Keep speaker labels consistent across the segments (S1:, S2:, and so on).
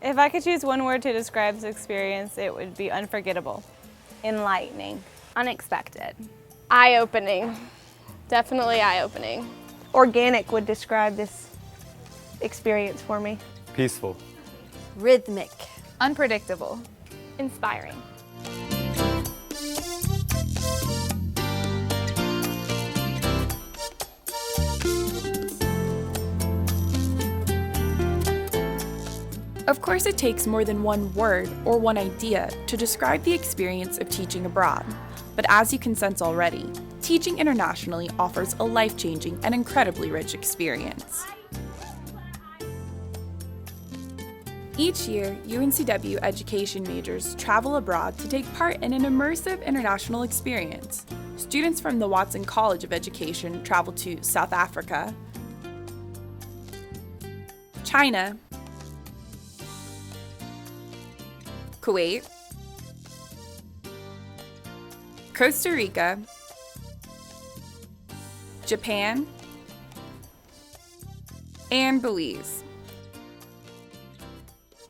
S1: If I could choose one word to describe this experience, it would be unforgettable.
S2: Enlightening.
S3: Unexpected.
S4: Eye-opening. Definitely eye-opening.
S5: Organic would describe this experience for me.
S6: Peaceful.
S3: Rhythmic.
S2: Unpredictable.
S4: Inspiring.
S7: Of course, it takes more than one word or one idea to describe the experience of teaching abroad. But as you can sense already, teaching internationally offers a life-changing and incredibly rich experience. Each year, UNCW education majors travel abroad to take part in an immersive international experience. Students from the Watson College of Education travel to South Africa, China, Kuwait, Costa Rica, Japan, and Belize.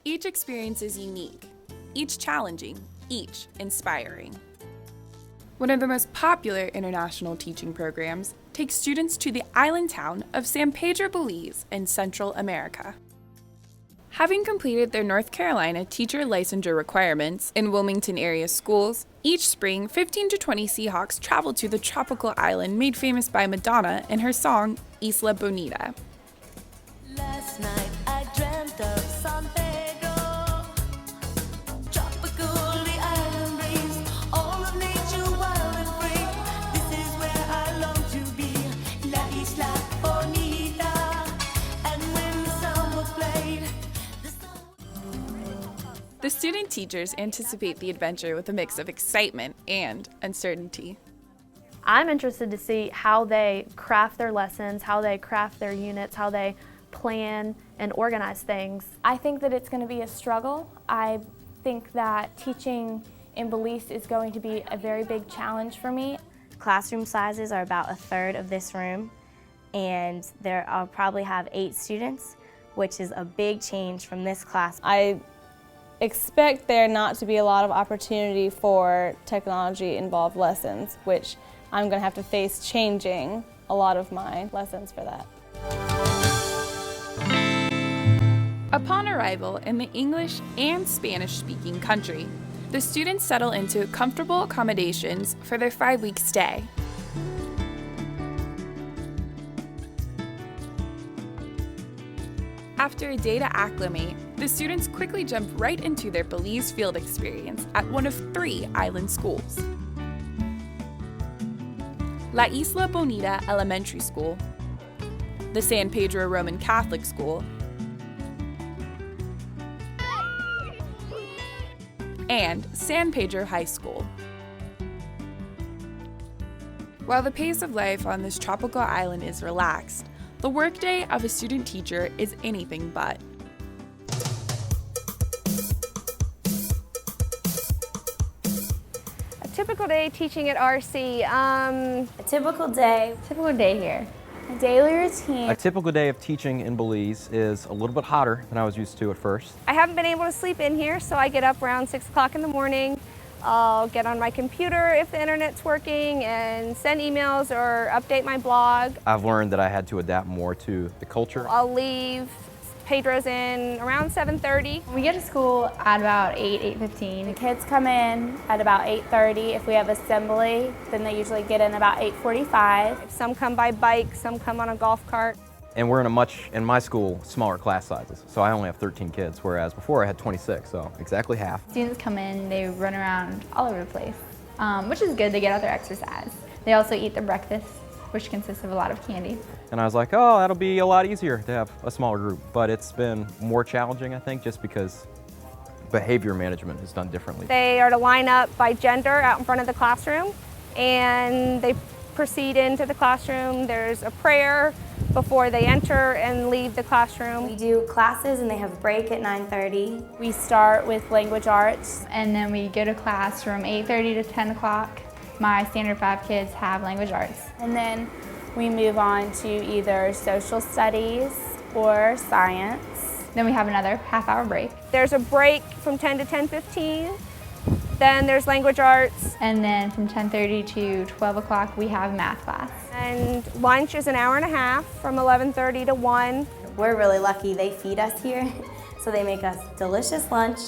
S7: Each experience is unique, each challenging, each inspiring. One of the most popular international teaching programs takes students to the island town of San Pedro, Belize in Central America. Having completed their North Carolina teacher licensure requirements in Wilmington area schools, each spring 15 to 20 Seahawks travel to the tropical island made famous by Madonna in her song Isla Bonita.
S8: Last night I dreamt of San Pedro, tropical the island breeze, all of nature wild and free. This is where I long to be, La Isla Bonita. And when the song was played,
S7: The student teachers anticipate the adventure with a mix of excitement and uncertainty.
S5: I'm interested to see how they craft their lessons, how they craft their units, how they plan and organize things.
S3: I think that it's going to be a struggle. I think that teaching in Belize is going to be a very big challenge for me.
S9: Classroom sizes are about a third of this room, and I'll probably have 8 students, which is a big change from this class.
S1: I expect there not to be a lot of opportunity for technology-involved lessons, which I'm going to have to face changing a lot of my lessons for that.
S7: Upon arrival in the English and Spanish-speaking country, the students settle into comfortable accommodations for their 5-week stay. After a day to acclimate, the students quickly jump right into their Belize field experience at one of 3 island schools: La Isla Bonita Elementary School, the San Pedro Roman Catholic School, and San Pedro High School. While the pace of life on this tropical island is relaxed, the workday of a student teacher is anything but.
S4: A typical day teaching at RC.
S9: A typical day here.
S3: A daily routine.
S10: A typical day of teaching in Belize is a little bit hotter than I was used to at first.
S4: I haven't been able to sleep in here, so I get up around 6 o'clock in the morning. I'll get on my computer if the internet's working and send emails or update my blog.
S10: I've learned that I had to adapt more to the culture.
S4: I'll leave Pedro's in around 7:30.
S3: We get to school at about 8:15. The kids come in at about 8:30. If we have assembly, then they usually get in about 8:45.
S4: Some come by bike, some come on a golf cart.
S10: And we're in my school, smaller class sizes. So I only have 13 kids, whereas before I had 26, so exactly half.
S11: Students come in, they run around all over the place, which is good. They get out their exercise. They also eat their breakfast, which consists of a lot of candy.
S10: And I was like, oh, that'll be a lot easier to have a smaller group. But it's been more challenging, I think, just because behavior management is done differently.
S4: They are to line up by gender out in front of the classroom, and they proceed into the classroom. There's a prayer before they enter and leave the classroom.
S9: We do classes and they have a break at 9:30.
S3: We start with language arts.
S11: And then we go to class from 8:30 to 10 o'clock. My standard 5 kids have language arts.
S3: And then we move on to either social studies or science.
S11: Then we have another half-hour break.
S4: There's a break from 10 to 10:15. Then there's language arts.
S11: And then from 10:30 to 12 o'clock, we have math class.
S4: And lunch is an hour and a half from 11:30 to 1.
S9: We're really lucky they feed us here, so they make us delicious lunch,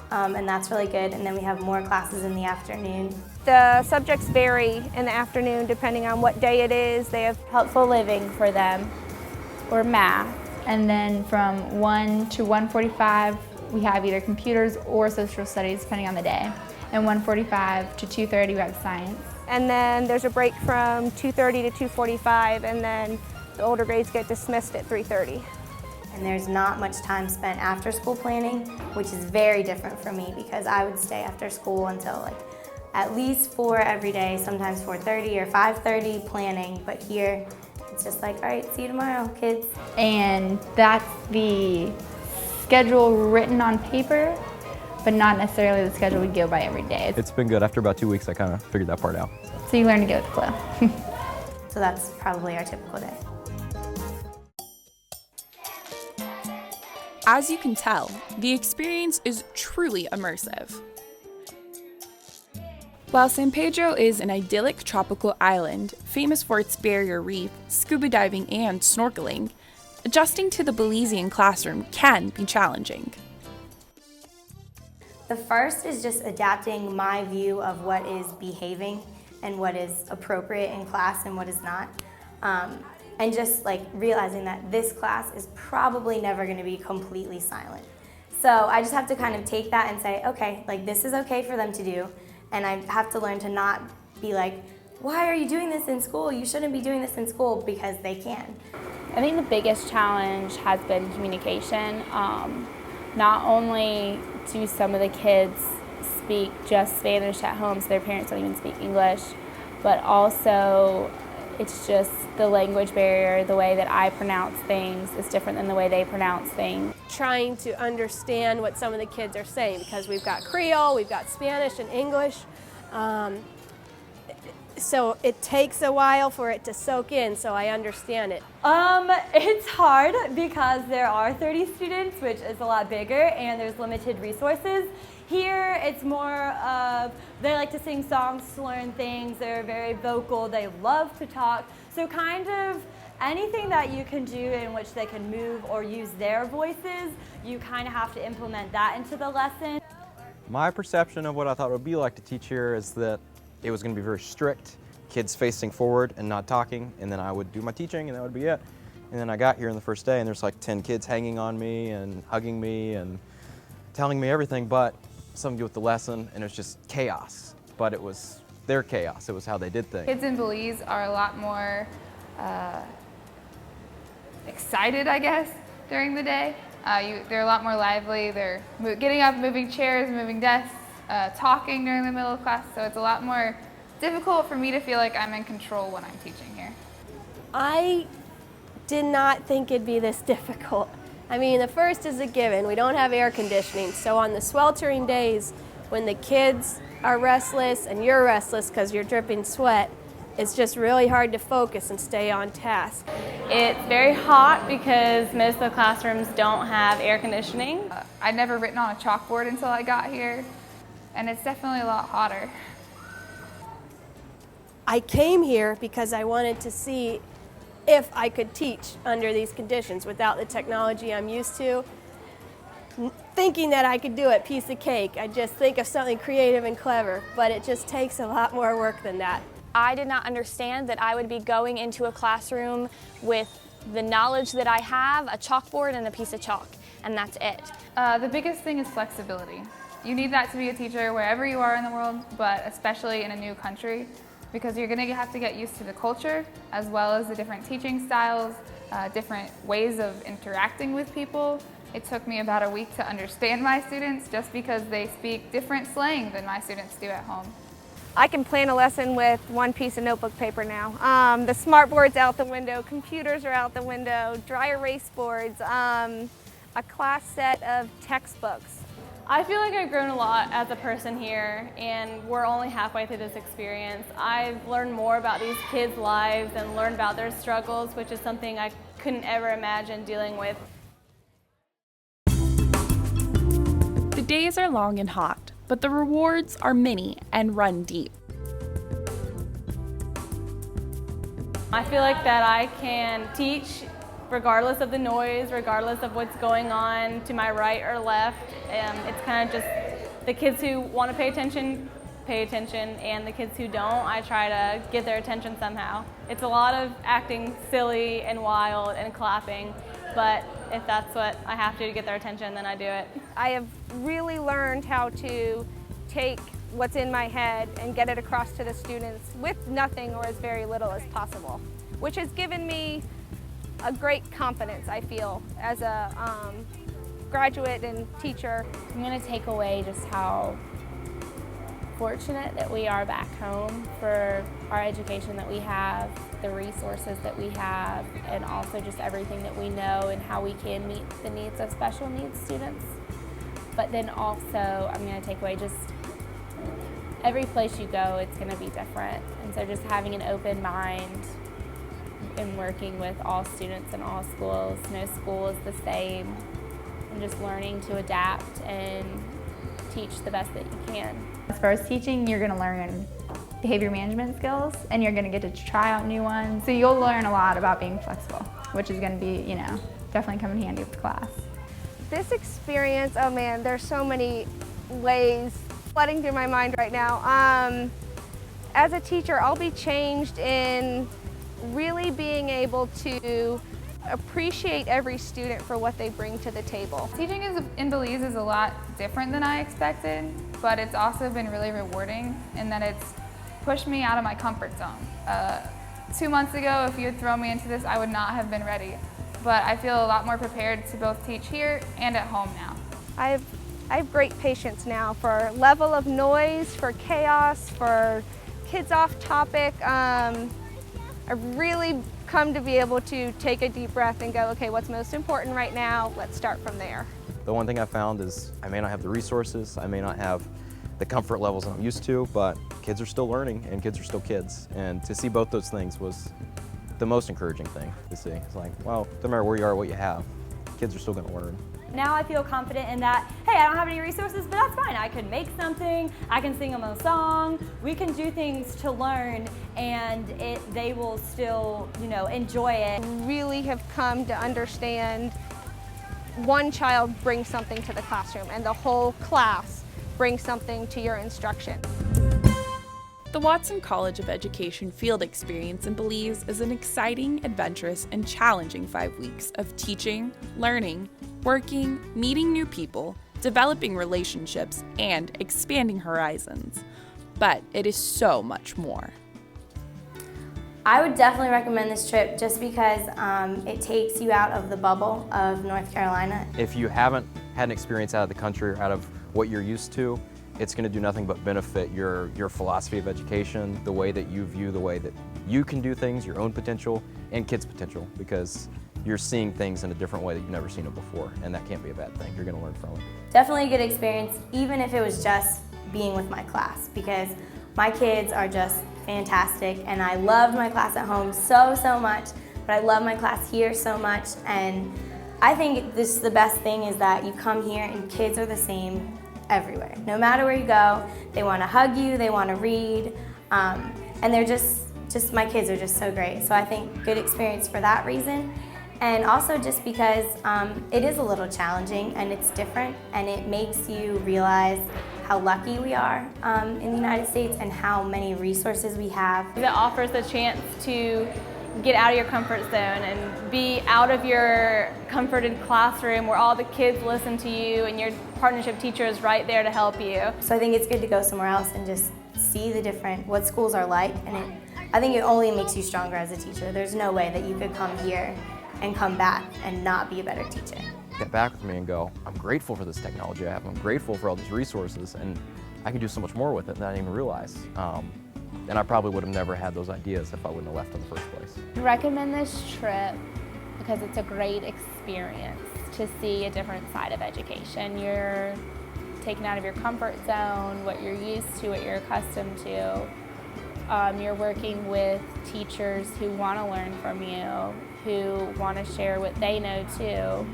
S9: and that's really good. And then we have more classes in the afternoon.
S4: The subjects vary in the afternoon depending on what day it is. They have
S3: Helpful living for them, or math.
S11: And then from 1 to 1:45, we have either computers or social studies, depending on the day. And 1:45 to 2:30, we have science.
S4: And then there's a break from 2:30 to 2:45, and then the older grades get dismissed at 3:30.
S9: And there's not much time spent after school planning, which is very different for me because I would stay after school until like at least 4 every day, sometimes 4:30 or 5:30 planning. But here, it's just like, all right, see you tomorrow, kids.
S11: And that's the schedule written on paper, but not necessarily the schedule we go by every day.
S10: It's been good. After about 2 weeks, I kind of figured that part out.
S11: So you learn to go with the flow.
S9: So that's probably our typical day.
S7: As you can tell, the experience is truly immersive. While San Pedro is an idyllic tropical island, famous for its barrier reef, scuba diving, and snorkeling, adjusting to the Belizean classroom can be challenging.
S9: The first is just adapting my view of what is behaving and what is appropriate in class and what is not. And just like realizing that this class is probably never going to be completely silent. So I just have to kind of take that and say, okay, like this is okay for them to do. And I have to learn to not be like, why are you doing this in school? You shouldn't be doing this in school, because they can.
S3: I think the biggest challenge has been communication. Not only do some of the kids speak just Spanish at home, so their parents don't even speak English, but also it's just the language barrier. The way that I pronounce things is different than the way they pronounce things.
S6: Trying to understand what some of the kids are saying, because we've got Creole, we've got Spanish and English. So it takes a while for it to soak in, so I understand it.
S12: It's hard because there are 30 students, which is a lot bigger, and there's limited resources. Here, it's more of, they like to sing songs to learn things, they're very vocal, they love to talk. So kind of anything that you can do in which they can move or use their voices, you kind of have to implement that into the lesson.
S10: My perception of what I thought it would be like to teach here is that it was going to be very strict, kids facing forward and not talking, and then I would do my teaching and that would be it. And then I got here on the first day and there's like 10 kids hanging on me and hugging me and telling me everything but something to do with the lesson, and it was just chaos. But it was their chaos, it was how they did things.
S11: Kids in Belize are a lot more excited, I guess, during the day. They're a lot more lively. They're getting up, moving chairs, moving desks, talking during the middle of class, so it's a lot more difficult for me to feel like I'm in control when I'm teaching here.
S6: I did not think it'd be this difficult. I mean, the first is a given. We don't have air conditioning, so on the sweltering days when the kids are restless and you're restless because you're dripping sweat, it's just really hard to focus and stay on task.
S1: It's very hot because most of the classrooms don't have air conditioning.
S11: I'd never written on a chalkboard until I got here, and it's definitely a lot hotter.
S6: I came here because I wanted to see if I could teach under these conditions without the technology I'm used to. Thinking that I could do it, piece of cake. I just think of something creative and clever, but it just takes a lot more work than that.
S1: I did not understand that I would be going into a classroom with the knowledge that I have, a chalkboard and a piece of chalk, and that's it.
S11: The biggest thing is flexibility. You need that to be a teacher wherever you are in the world, but especially in a new country, because you're going to have to get used to the culture as well as the different teaching styles, different ways of interacting with people. It took me about a week to understand my students just because they speak different slang than my students do at home.
S4: I can plan a lesson with one piece of notebook paper now. The smart board's out the window, computers are out the window, dry erase boards, a class set of textbooks.
S1: I feel like I've grown a lot as a person here, and we're only halfway through this experience. I've learned more about these kids' lives and learned about their struggles, which is something I couldn't ever imagine dealing with
S7: days are long and hot, but the rewards are many and run deep.
S1: I feel like that I can teach regardless of the noise, regardless of what's going on to my right or left. It's kind of just the kids who want to pay attention, and the kids who don't, I try to get their attention somehow. It's a lot of acting silly and wild and clapping, but if that's what I have to get their attention, then I do it.
S4: I have really learned how to take what's in my head and get it across to the students with nothing or as very little as possible, which has given me a great confidence, I feel, as a graduate and teacher.
S3: I'm going to take away just how fortunate that we are back home for our education that we have, the resources that we have, and also just everything that we know and how we can meet the needs of special needs students. But then also, I'm going to take away just every place you go, it's going to be different. And so just having an open mind and working with all students in all schools, no school is the same, and just learning to adapt and teach the best that you can.
S13: As far as teaching, you're going to learn behavior management skills, and you're going to get to try out new ones. So you'll learn a lot about being flexible, which is going to be, definitely come in handy with class.
S4: This experience, oh man, there's so many ways flooding through my mind right now. As a teacher, I'll be changed in really being able to appreciate every student for what they bring to the table.
S11: Teaching in Belize is a lot different than I expected, but it's also been really rewarding in that it's pushed me out of my comfort zone. 2 months ago, if you had thrown me into this, I would not have been ready. But I feel a lot more prepared to both teach here and at home now.
S4: I have great patience now for level of noise, for chaos, for kids off topic. I've really come to be able to take a deep breath and go, okay, what's most important right now? Let's start from there.
S10: The one thing I found is I may not have the resources, I may not have the comfort levels I'm used to, but kids are still learning and kids are still kids. And to see both those things was the most encouraging thing to see. It's like, well, no matter where you are, what you have, kids are still going to learn.
S12: Now I feel confident in that, hey, I don't have any resources, but that's fine. I can make something, I can sing them a song, we can do things to learn, and they will still, enjoy it.
S4: Really have come to understand one child brings something to the classroom, and the whole class brings something to your instruction.
S7: The Watson College of Education field experience in Belize is an exciting, adventurous, and challenging 5 weeks of teaching, learning, working, meeting new people, developing relationships, and expanding horizons. But it is so much more.
S9: I would definitely recommend this trip just because it takes you out of the bubble of North Carolina.
S10: If you haven't had an experience out of the country or out of what you're used to, it's going to do nothing but benefit your philosophy of education, the way that you view the way that you can do things, your own potential, and kids' potential, because you're seeing things in a different way that you've never seen it before, and that can't be a bad thing. You're going to learn from it.
S9: Definitely a good experience, even if it was just being with my class, because my kids are just fantastic, and I loved my class at home so much, but I love my class here so much, and I think this is the best thing is that you come here and kids are the same everywhere. No matter where you go, they want to hug you, they want to read, and they're just my kids are just so great. So I think good experience for that reason. And also just because it is a little challenging and it's different and it makes you realize how lucky we are in the United States and how many resources we have.
S1: It offers the chance to get out of your comfort zone and be out of your comforted classroom where all the kids listen to you and your partnership teacher is right there to help you.
S9: So I think it's good to go somewhere else and just see what schools are like, and I think it only makes you stronger as a teacher. There's no way that you could come here and come back and not be a better teacher.
S10: Get back with me and go, I'm grateful for this technology I have, I'm grateful for all these resources, and I can do so much more with it than I didn't even realize. And I probably would have never had those ideas if I wouldn't have left in the first place.
S3: I recommend this trip because it's a great experience to see a different side of education. You're taken out of your comfort zone, what you're used to, what you're accustomed to. You're working with teachers who want to learn from you, who want to share what they know too.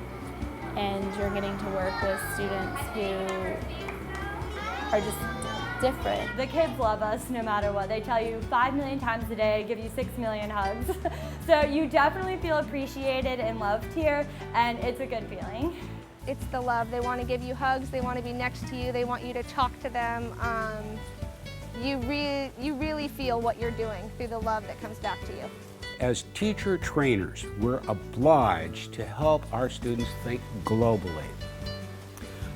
S3: and you're getting to work with students who are just different.
S12: The kids love us no matter what. They tell you 5 million times a day, give you 6 million hugs. So you definitely feel appreciated and loved here, and it's a good feeling.
S4: It's the love. They want to give you hugs. They want to be next to you. They want you to talk to them. You really feel what you're doing through the love that comes back to you.
S14: As teacher trainers, we're obliged to help our students think globally.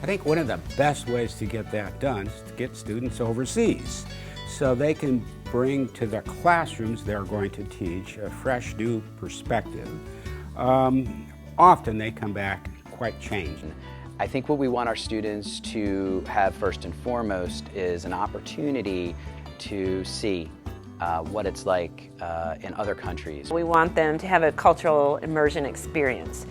S14: I think one of the best ways to get that done is to get students overseas so they can bring to the classrooms they're going to teach a fresh, new perspective. Often they come back quite changed.
S15: I think what we want our students to have first and foremost is an opportunity to see what it's like in other countries.
S16: We want them to have a cultural immersion experience.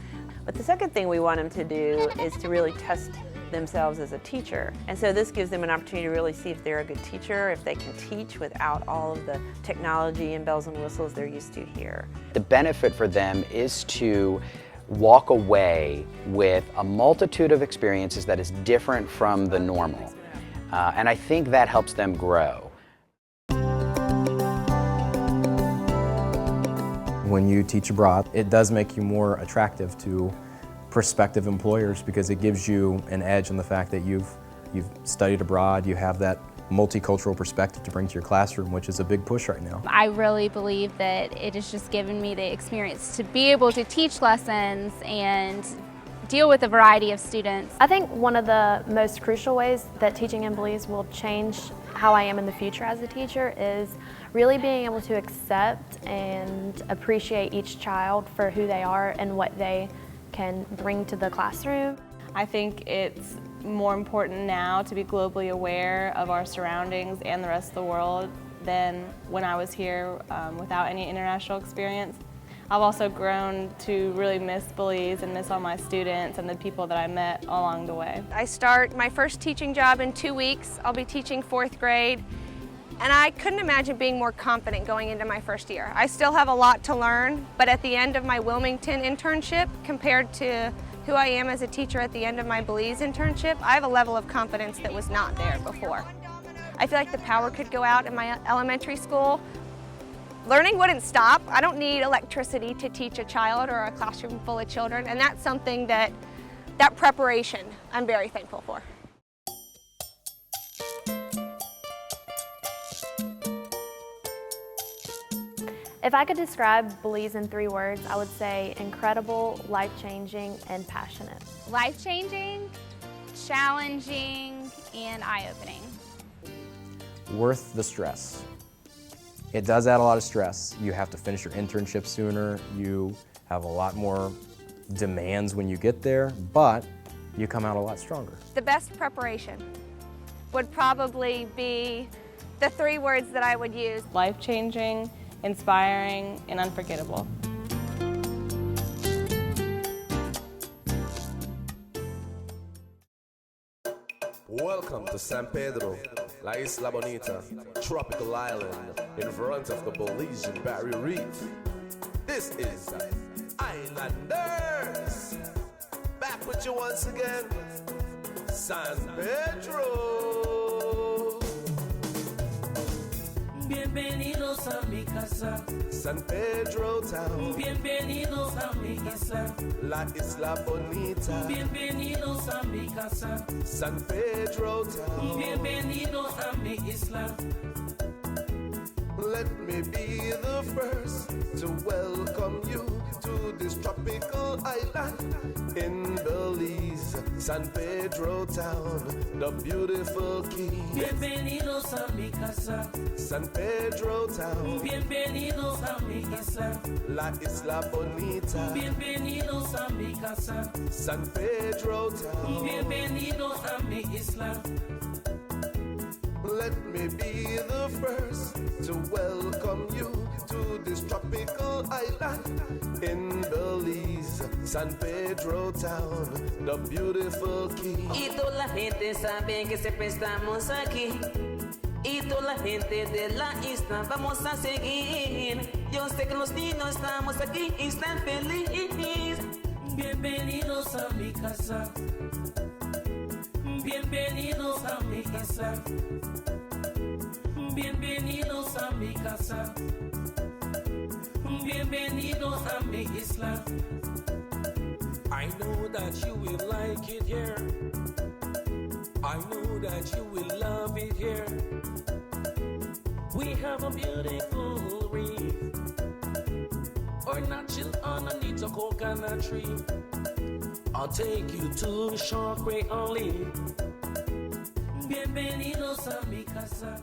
S16: But the second thing we want them to do is to really test themselves as a teacher. And so this gives them an opportunity to really see if they're a good teacher, if they can teach without all of the technology and bells and whistles they're used to here.
S15: The benefit for them is to walk away with a multitude of experiences that is different from the normal. And I think that helps them grow.
S10: When you teach abroad, it does make you more attractive to prospective employers because it gives you an edge in the fact that you've studied abroad, you have that multicultural perspective to bring to your classroom, which is a big push right now.
S3: I really believe that it has just given me the experience to be able to teach lessons and deal with a variety of students.
S5: I think one of the most crucial ways that teaching in Belize will change how I am in the future as a teacher is really being able to accept and appreciate each child for who they are and what they can bring to the classroom.
S1: I think it's more important now to be globally aware of our surroundings and the rest of the world than when I was here without any international experience. I've also grown to really miss Belize and miss all my students and the people that I met along the way.
S4: I start my first teaching job in 2 weeks. I'll be teaching 4th grade. And I couldn't imagine being more confident going into my first year. I still have a lot to learn, but at the end of my Wilmington internship, compared to who I am as a teacher at the end of my Belize internship, I have a level of confidence that was not there before. I feel like the power could go out in my elementary school. Learning wouldn't stop. I don't need electricity to teach a child or a classroom full of children, and that's something that preparation I'm very thankful for.
S5: If I could describe Belize in 3 words, I would say incredible, life-changing, and passionate.
S3: Life-changing, challenging, and eye-opening.
S10: Worth the stress. It does add a lot of stress. You have to finish your internship sooner. You have a lot more demands when you get there, but you come out a lot stronger.
S4: The best preparation would probably be the 3 words that I would use.
S1: Life-changing, inspiring, and unforgettable.
S17: Welcome to San Pedro, La Isla Bonita, tropical island in front of the Belizean Barrier Reef. This is Islanders, back with you once again, San Pedro.
S8: Bienvenidos a mi casa,
S17: San Pedro Town.
S8: bienvenidos a mi casa,
S17: La Isla Bonita.
S8: bienvenidos a mi casa,
S17: San Pedro Town.
S8: bienvenidos a mi isla.
S17: Let me be the first to welcome you to this tropical island in Belize, San Pedro Town, the beautiful key.
S8: Bienvenidos a mi casa,
S17: San Pedro Town.
S8: bienvenidos a mi isla.
S17: La Isla Bonita.
S8: Bienvenidos a mi casa,
S17: San Pedro Town.
S8: bienvenidos a mi isla.
S17: Let me be the first to welcome you to this tropical island in Belize, San Pedro Town, the beautiful key.
S8: Y toda la gente sabe que siempre estamos aquí. Y toda la gente de la isla vamos a seguir. Yo sé que los niños estamos aquí y están felices. Bienvenidos a mi casa. Bienvenidos a mi casa. Bienvenidos a mi casa. Bienvenidos a mi isla. I know that you will like it here. I know that you will love it here. We have a beautiful reef, or not chill underneath a coconut tree. I'll take you to the shore only. Bienvenidos a mi casa.